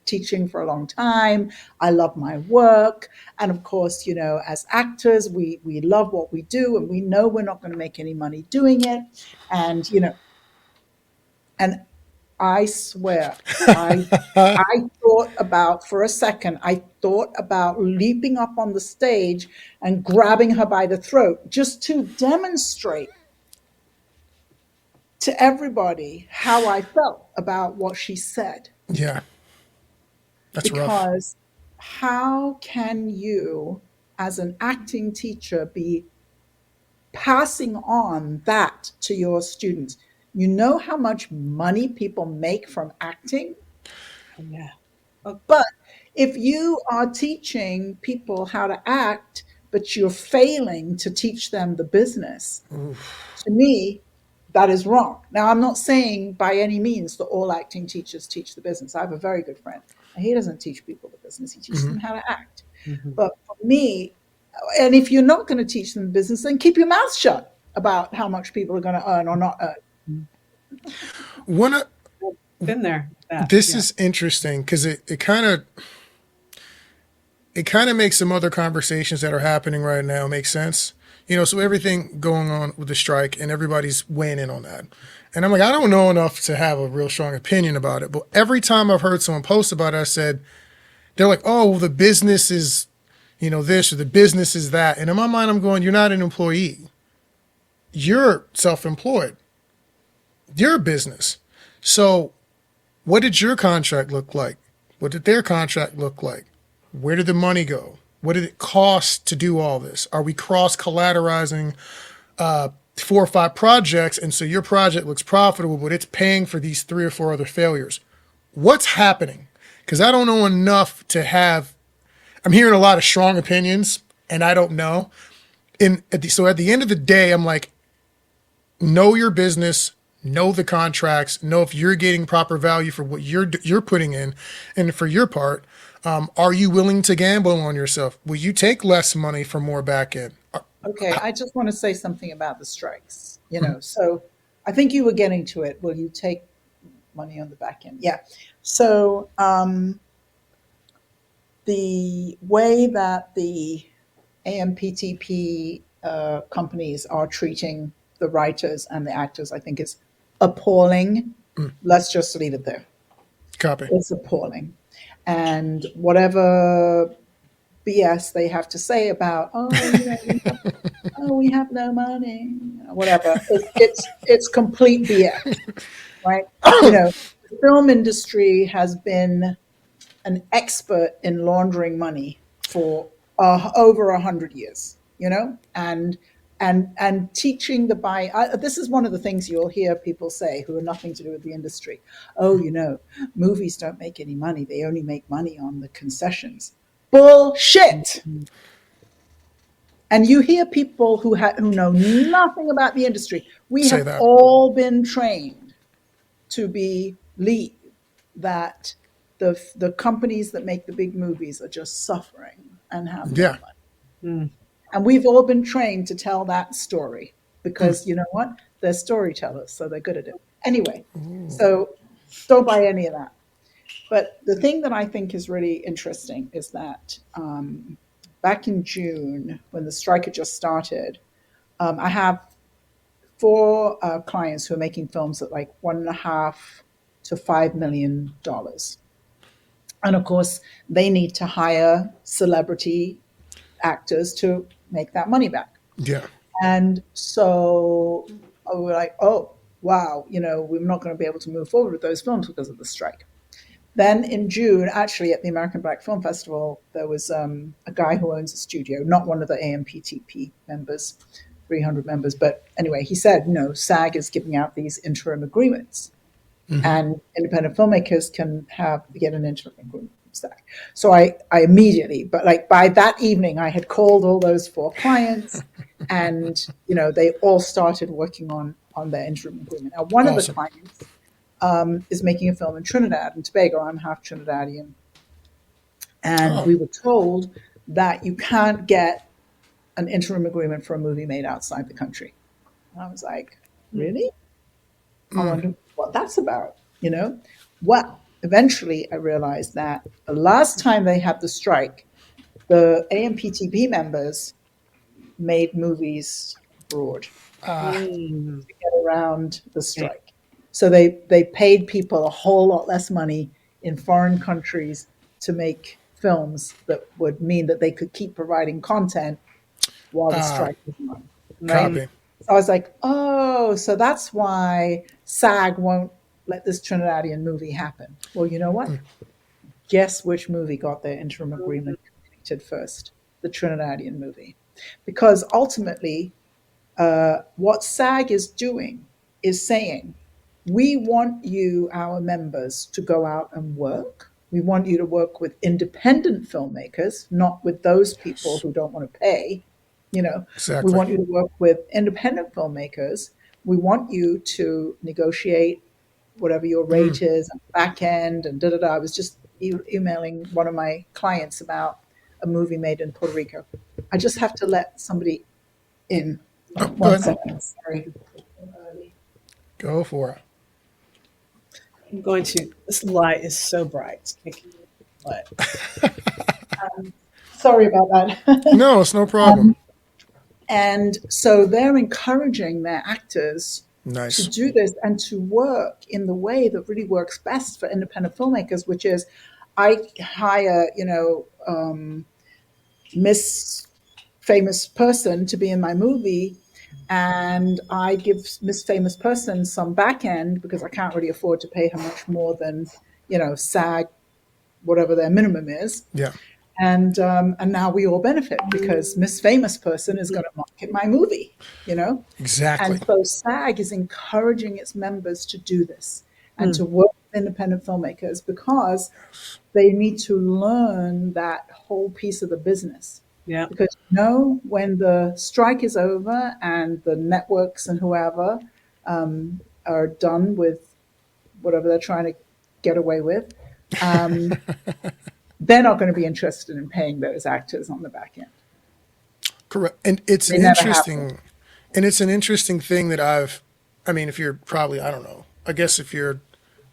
teaching for a long time. I love my work. And of course, as actors, we love what we do and we know we're not going to make any money doing it. And, and I swear, I thought about, for a second, I thought about leaping up on the stage and grabbing her by the throat just to demonstrate to everybody how I felt about what she said. Yeah. That's rough. Because how can you, as an acting teacher, be passing on that to your students? You know how much money people make from acting? Oh, yeah. Oh, But if you are teaching people how to act, but you're failing to teach them the business, to me, that is wrong. Now, I'm not saying by any means that all acting teachers teach the business. I have a very good friend, and he doesn't teach people the business. He teaches them how to act. But for me, and if you're not going to teach them the business, then keep your mouth shut about how much people are going to earn or not earn. One of been there. this is interesting because it kind of makes some other conversations that are happening right now make sense. So everything going on with the strike and everybody's weighing in on that. And I'm like, I don't know enough to have a real strong opinion about it. But every time I've heard someone post about it, I said, they're like, oh, well, the business is, this or the business is that. And in my mind, I'm going, you're not an employee. You're self-employed. You're a business. So what did your contract look like? What did their contract look like? Where did the money go? What did it cost to do all this? Are we cross-collateralizing 4 or 5 projects, and so your project looks profitable, but it's paying for these 3 or 4 other failures? What's happening? Because I don't know enough to have. I'm hearing a lot of strong opinions, and I don't know. So at the end of the day, I'm like, know your business, know the contracts, know if you're getting proper value for what you're putting in, and for your part. Are you willing to gamble on yourself? Will you take less money for more back end? Okay, I just want to say something about the strikes. So I think you were getting to it. Will you take money on the back end? Yeah. So the way that the AMPTP companies are treating the writers and the actors, I think is appalling. Let's just leave it there. Copy. It's appalling. And whatever BS they have to say about, we have no money, whatever, it's complete BS, right? The film industry has been an expert in laundering money for over 100 years, and teaching the this is one of the things you'll hear people say who are nothing to do with the industry. Oh, movies don't make any money. They only make money on the concessions. Bullshit. And you hear people who know nothing about the industry. We Say have that. all been trained to believe that the companies that make the big movies are just suffering and have no money. And we've all been trained to tell that story because you know what? They're storytellers, so they're good at it. Anyway, so don't buy any of that. But the thing that I think is really interesting is that back in June, when the strike had just started, I have 4 clients who are making films at like $1.5 to $5 million. And of course, they need to hire celebrity actors to make that money back. Yeah. And so we're like, oh, wow, we're not going to be able to move forward with those films because of the strike. Then in June, actually at the American Black Film Festival, there was a guy who owns a studio, not one of the AMPTP members, 300 members. But anyway, he said, SAG is giving out these interim agreements. And independent filmmakers can get an interim agreement from SAG. So I immediately, but like by that evening, I had called all those 4 clients and, they all started working on their interim agreement. Now, one of the clients is making a film in Trinidad and Tobago. I'm half Trinidadian. And we were told that you can't get an interim agreement for a movie made outside the country. And I was like, really? I wonder what that's about, you know? Well, eventually I realized that the last time they had the strike, the AMPTP members made movies abroad Mm. to get around the strike. So they paid people a whole lot less money in foreign countries to make films that would mean that they could keep providing content while the Ah, strike was on, right? Mm. copy. So I was like, oh, so that's why SAG won't let this Trinidadian movie happen. Well, you know what? Guess which movie got their interim agreement completed first? The Trinidadian movie. Because ultimately, what SAG is doing is saying, we want you, our members, to go out and work. We want you to work with independent filmmakers, not with those people Yes, who don't want to pay. You know, we exactly. want you to work with independent filmmakers. We want you to negotiate whatever your rate is and back end and da da da. I was just emailing one of my clients about a movie made in Puerto Rico. I just have to let somebody in. Oh, go One ahead. second. Sorry. Go for it. I'm going to. This light is so bright. It's making me what? Sorry about that. No, it's no problem. And so they're encouraging their actors to Nice. do this and to work in the way that really works best for independent filmmakers, which is I hire, Miss Famous Person to be in my movie, and I give Miss Famous Person some back end because I can't really afford to pay her much more than, SAG, whatever their minimum is. Yeah, And now we all benefit because Miss Famous Person is going to market my movie, you know. exactly. And so SAG is encouraging its members to do this and Mm. to work with independent filmmakers because they need to learn that whole piece of the business. Yeah. Because when the strike is over and the networks and whoever are done with whatever they're trying to get away with, um, they're not going to be interested in paying those actors on the back end. Correct. And it's They an never have been. interesting, and it's an interesting thing that I mean, if you're probably, I don't know, I guess if you're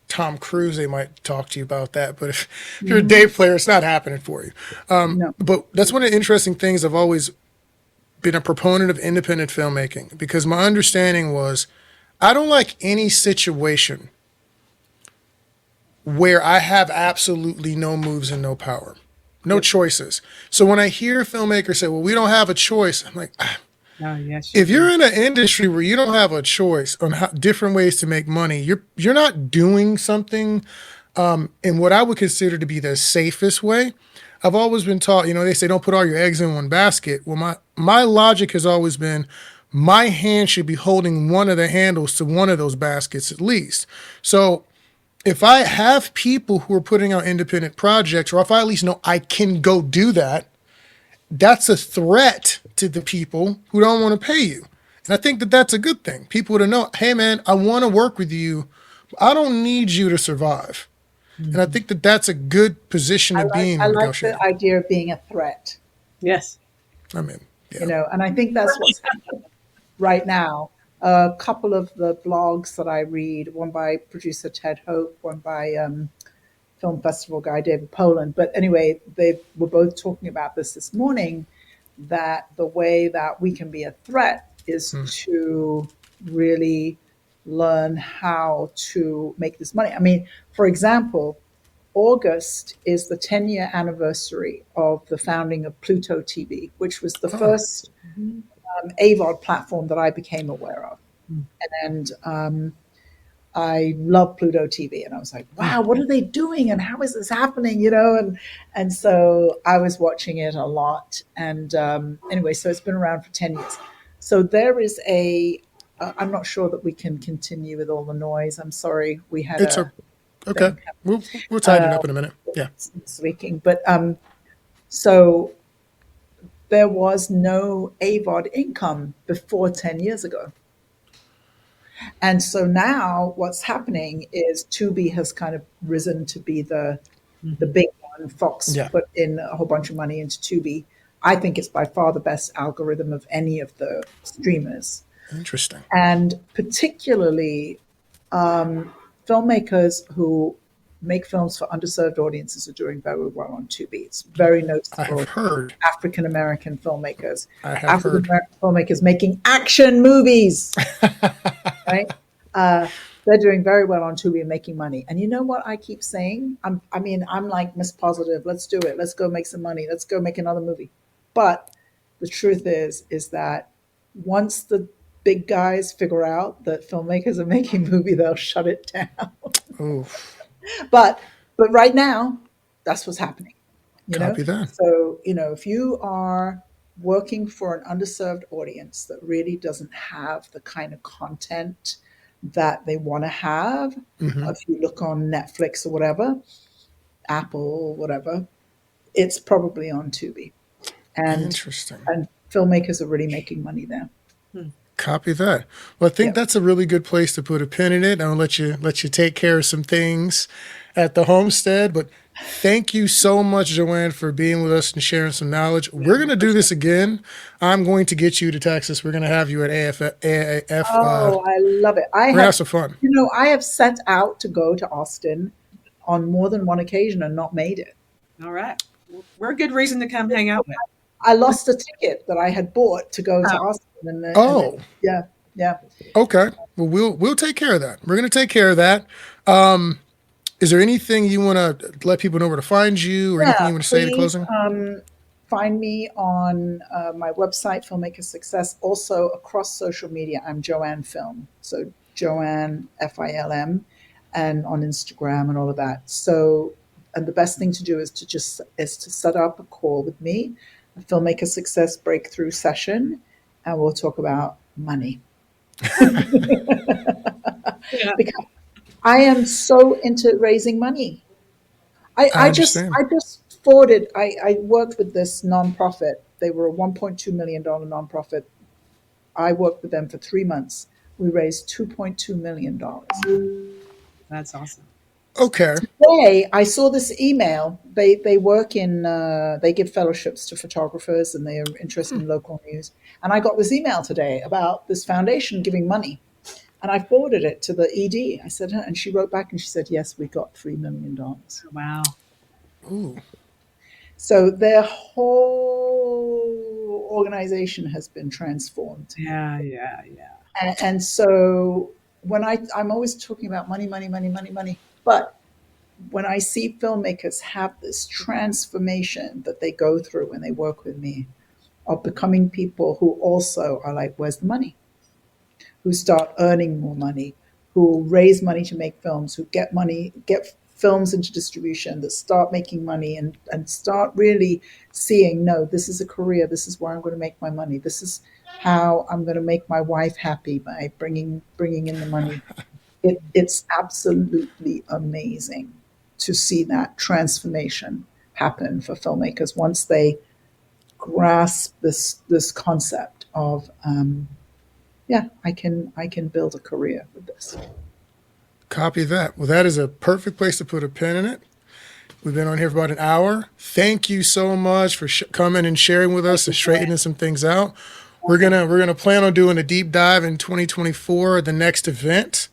Tom Cruise, they might talk to you about that. But if you're a day player, it's not happening for you. No. But that's one of the interesting things. I've always been a proponent of independent filmmaking because my understanding was I don't like any situation where I have absolutely no moves and no power, no Yep. choices. So when I hear filmmakers say, well, we don't have a choice, I'm like, Oh, yes, you if you're do. in an industry where you don't have a choice on different ways to make money, you're not doing something in what I would consider to be the safest way. I've always been taught, they say don't put all your eggs in one basket. Well, my logic has always been my hand should be holding one of the handles to one of those baskets at least. So if I have people who are putting out independent projects, or if I at least know I can go do that, that's a threat to the people who don't want to pay you. And I think that that's a good thing. People to know, hey man, I want to work with you. I don't need you to survive. And I think that that's a good position to be in I when like the negotiating. idea of being a threat, Yes. I mean, yeah, and I think that's what's happening right now. A couple of the blogs that I read, one by producer Ted Hope, one by film festival guy David Poland. But anyway, they were both talking about this morning, that the way that we can be a threat is to really learn how to make this money. I mean, for example, August is the 10-year anniversary of the founding of Pluto TV, which was the oh, first AVOD platform that I became aware of. Mm. And I love Pluto TV, and I was like, "Wow, what are they doing? And how is this happening?" And so I was watching it a lot. And anyway, so it's been around for 10 years. So there is a. I'm not sure that we can continue with all the noise. I'm sorry, we had it's a okay. thing We'll tighten it up in a minute. Yeah, leaking, but so there was no AVOD income before 10 years ago. And so now what's happening is Tubi has kind of risen to be the Mm-hmm. big one. Fox yeah, put in a whole bunch of money into Tubi. I think it's by far the best algorithm of any of the streamers. interesting. And particularly Filmmakers who make films for underserved audiences are doing very well on Tubi. It's very I have noticeable. heard. African American filmmakers, I have African heard. American filmmakers making action movies, right? They're doing very well on Tubi and making money. And you know what I keep saying? I'm like Miss Positive. Let's do it. Let's go make some money. Let's go make another movie. But the truth is that once the big guys figure out that filmmakers are making movie, they'll shut it down. Oof. but right now, that's what's happening. You know, Copy that. so if you are working for an underserved audience that really doesn't have the kind of content that they want to have, Hmm. if you look on Netflix or whatever, Apple, whatever, it's probably on Tubi, and Interesting. filmmakers are really making money there. Copy that. Well, I think Yeah. that's a really good place to put a pin in it. I'll let you take care of some things at the homestead. But thank you so much, Joanne, for being with us and sharing some knowledge. We're going to do this again. I'm going to get you to Texas. We're going to have you at AAF. Oh, I love it. We're going to have some fun. I have set out to go to Austin on more than one occasion and not made it. All right. We're a good reason to come hang out with. I lost a ticket that I had bought to go to Austin. Oh. Yeah. Okay. Well, we'll take care of that. We're going to take care of that. Is there anything you want to let people know where to find you, or anything you want to say to closing? Find me on my website, Filmmaker Success. Also across social media, I'm Joanne Film. So Joanne FILM, and on Instagram and all of that. So, and the best thing to do is to set up a call with me, a Filmmaker Success breakthrough session, and we'll talk about money. Yeah. Because I am so into raising money. I just forwarded. I worked with this nonprofit. They were a $1.2 million nonprofit. I worked with them for 3 months. We raised $2.2 million. That's awesome. Okay. Today, I saw this email. They work in, they give fellowships to photographers, and they are interested in local news. And I got this email today about this foundation giving money. And I forwarded it to the ED. I said, and she wrote back and she said, yes, we got $3 million. Wow. Ooh. So their whole organization has been transformed. Yeah. And so when I'm always talking about money, but when I see filmmakers have this transformation that they go through when they work with me, of becoming people who also are like, where's the money? Who start earning more money, who raise money to make films, who get films into distribution, that start making money and start really seeing, no, this is a career. This is where I'm going to make my money. This is how I'm going to make my wife happy by bringing in the money. It's absolutely amazing to see that transformation happen for filmmakers once they grasp this concept of I can build a career with this. Copy that. Well, that is a perfect place to put a pin in it. We've been on here for about an hour. Thank you so much for coming and sharing with us and straightening some things out. We're gonna plan on doing a deep dive in 2024, the next event,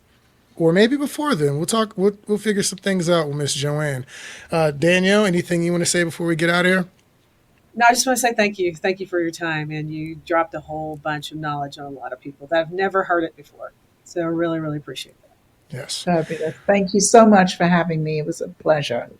or maybe before then. We'll talk. We'll figure some things out with Miss Joanne. Danielle, anything you want to say before we get out of here? No, I just want to say thank you. Thank you for your time. And you dropped a whole bunch of knowledge on a lot of people that have never heard it before. So I really, really appreciate that. Yes. Fabulous. Thank you so much for having me. It was a pleasure.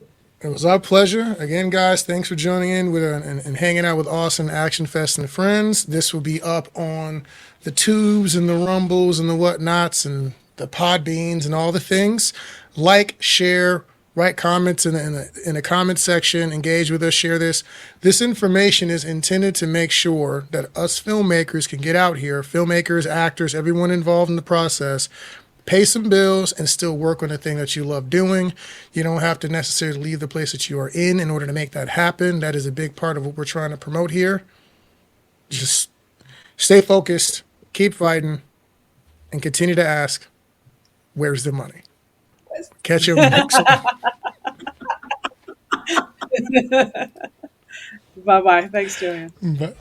It was our pleasure. Again, guys, thanks for joining in with and hanging out with Austin Action Fest and friends. This will be up on the tubes and the rumbles and the whatnots and the Podbeans and all the things. Like, share, write comments in the comment section, engage with us, share this. This information is intended to make sure that us filmmakers can get out here, filmmakers, actors, everyone involved in the process, pay some bills and still work on the thing that you love doing. You don't have to necessarily leave the place that you are in order to make that happen. That is a big part of what we're trying to promote here. Just stay focused, keep fighting, and continue to ask, where's the money? Catch you on the next one. Bye-bye. Thanks, Joanne. Bye.